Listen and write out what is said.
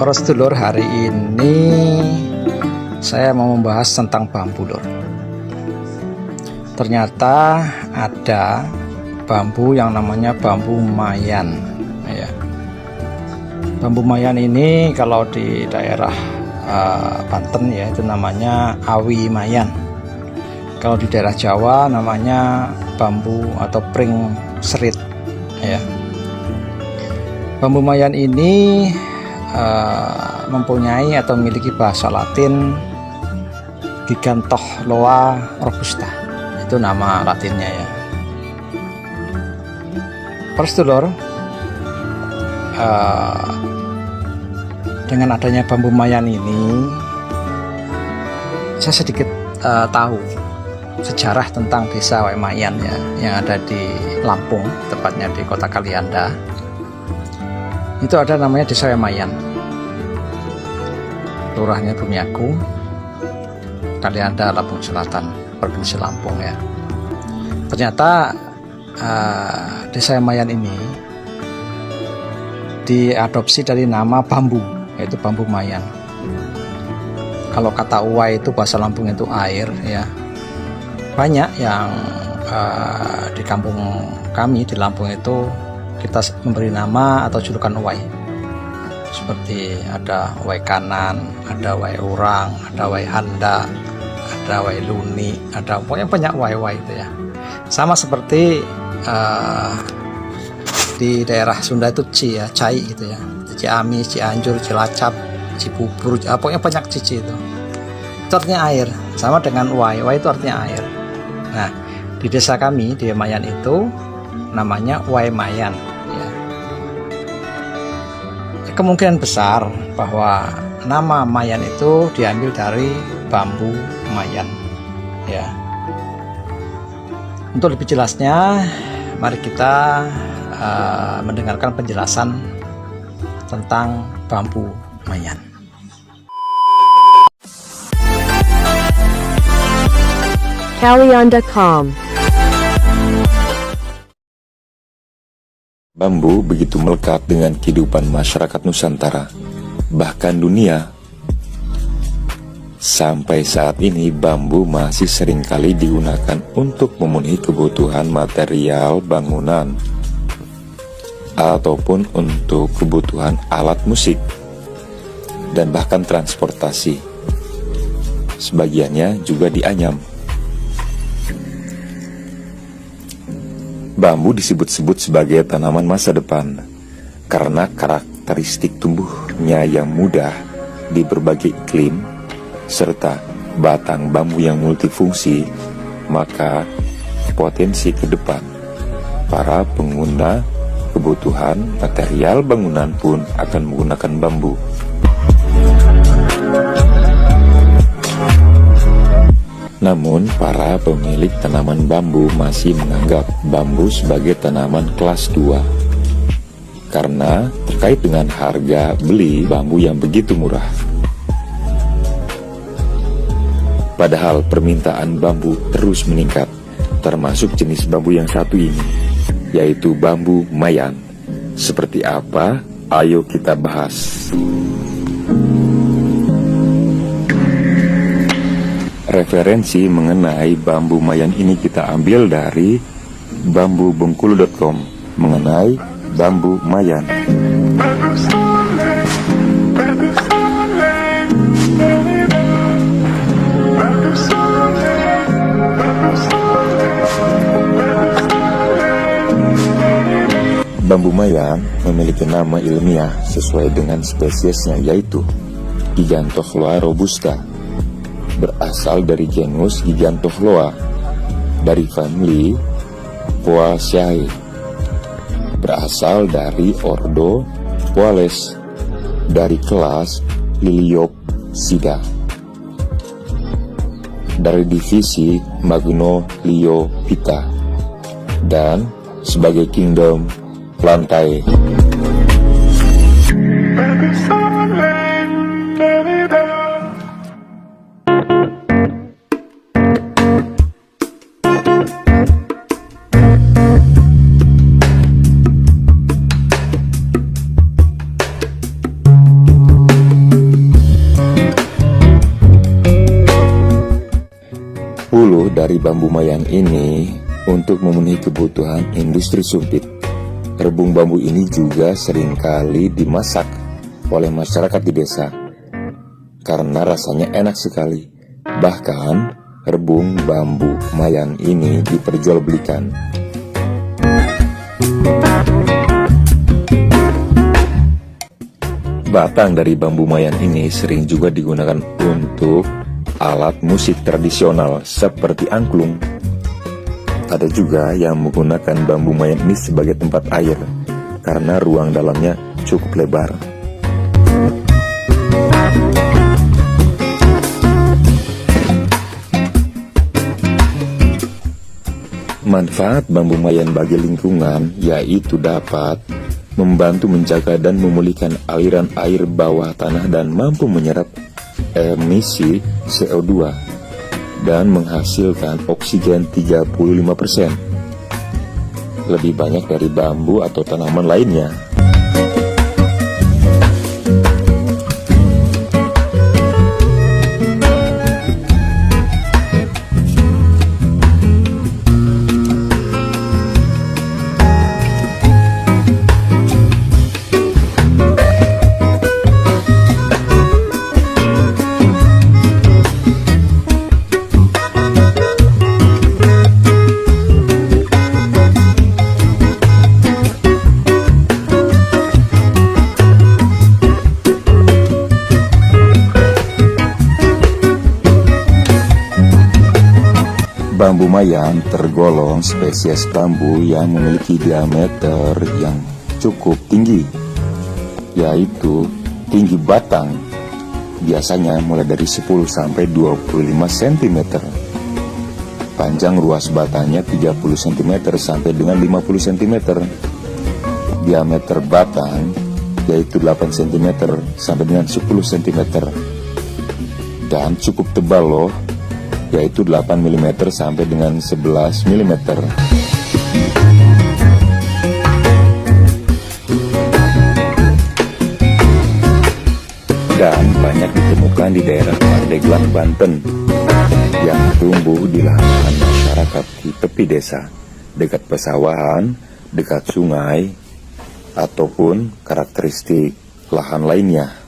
Para sedulur, hari ini saya mau membahas tentang bambu, lur. Ternyata ada bambu yang namanya bambu mayan, ya. Bambu mayan ini kalau di daerah Banten ya itu namanya awi mayan. Kalau di daerah Jawa namanya bambu atau pring serit, ya. Bambu mayan ini mempunyai atau memiliki bahasa Latin Gigantoloa robusta, itu nama latinnya ya. Para sedulur, dengan adanya bambu mayan ini saya sedikit tahu sejarah tentang desa Wemayan ya, yang ada di Lampung, tepatnya di kota Kalianda. Itu ada namanya desa Wemayan, lurahnya Bumiagung, Kalianda, Lampung Selatan, Provinsi Lampung ya. Ternyata desa Wemayan ini diadopsi dari nama bambu, yaitu bambu mayan. Kalau kata uwai itu bahasa Lampung itu air ya. Banyak yang di kampung kami di Lampung itu kita memberi nama atau julukan uwai. Seperti ada uwai kanan, ada uwai urang, ada uwai handa, ada uwai luni, ada pokoknya banyak uwai-uwai itu ya. Sama seperti di daerah Sunda itu cai gitu ya. Ciamis, Cianjur, Cilacap, Cibubur, pokoknya banyak cici itu. Itu artinya air, sama dengan uwai. Uwai itu artinya air. Nah, di desa kami di Wemayan itu namanya uwai mayan ya. Kemungkinan besar bahwa nama mayan itu diambil dari bambu mayan ya. Untuk lebih jelasnya, mari kita mendengarkan penjelasan tentang bambu mayan. Kalianda.com. Bambu begitu melekat dengan kehidupan masyarakat Nusantara, bahkan dunia. Sampai saat ini bambu masih seringkali digunakan untuk memenuhi kebutuhan material bangunan ataupun untuk kebutuhan alat musik dan bahkan transportasi. Sebagiannya juga dianyam. Bambu disebut-sebut sebagai tanaman masa depan karena karakteristik tumbuhnya yang mudah di berbagai iklim serta batang bambu yang multifungsi, maka potensi ke depan para pengguna kebutuhan material bangunan pun akan menggunakan bambu. Namun, para pemilik tanaman bambu masih menganggap bambu sebagai tanaman kelas 2 karena terkait dengan harga beli bambu yang begitu murah. Padahal permintaan bambu terus meningkat, termasuk jenis bambu yang satu ini, yaitu bambu mayan. Seperti apa? Ayo kita bahas. Referensi mengenai bambu mayan ini kita ambil dari bambubengkulu.com mengenai bambu mayan. Bambu mayan memiliki nama ilmiah sesuai dengan spesiesnya, yaitu Gigantoloa robusta, berasal dari genus Gigantoloa, dari famili Poaceae, berasal dari ordo Poales, dari kelas Liliopsida, dari divisi Magnoliophyta, dan sebagai kingdom Plantae. dari bambu mayan ini untuk memenuhi kebutuhan industri sumpit. Rebung bambu ini juga seringkali dimasak oleh masyarakat di desa karena rasanya enak sekali. Bahkan rebung bambu mayan ini diperjualbelikan. Batang dari bambu mayan ini sering juga digunakan untuk alat musik tradisional seperti angklung. Ada juga yang menggunakan bambu mayan ini sebagai tempat air karena ruang dalamnya cukup lebar. Manfaat bambu mayan bagi lingkungan yaitu dapat membantu menjaga dan memulihkan aliran air bawah tanah dan mampu menyerap emisi CO2 dan menghasilkan oksigen 35%. Lebih banyak dari bambu atau tanaman lainnya. Bambu mayan tergolong spesies bambu yang memiliki diameter yang cukup tinggi, yaitu tinggi batang biasanya mulai dari 10 sampai 25 cm. Panjang ruas batangnya 30 cm sampai dengan 50 cm. Diameter batang yaitu 8 cm sampai dengan 10 cm. Dan cukup tebal loh, yaitu 8 mm sampai dengan 11 mm. Dan banyak ditemukan di daerah Pandeglang, Banten, yang tumbuh di lahan masyarakat di tepi desa, dekat pesawahan, dekat sungai, ataupun karakteristik lahan lainnya.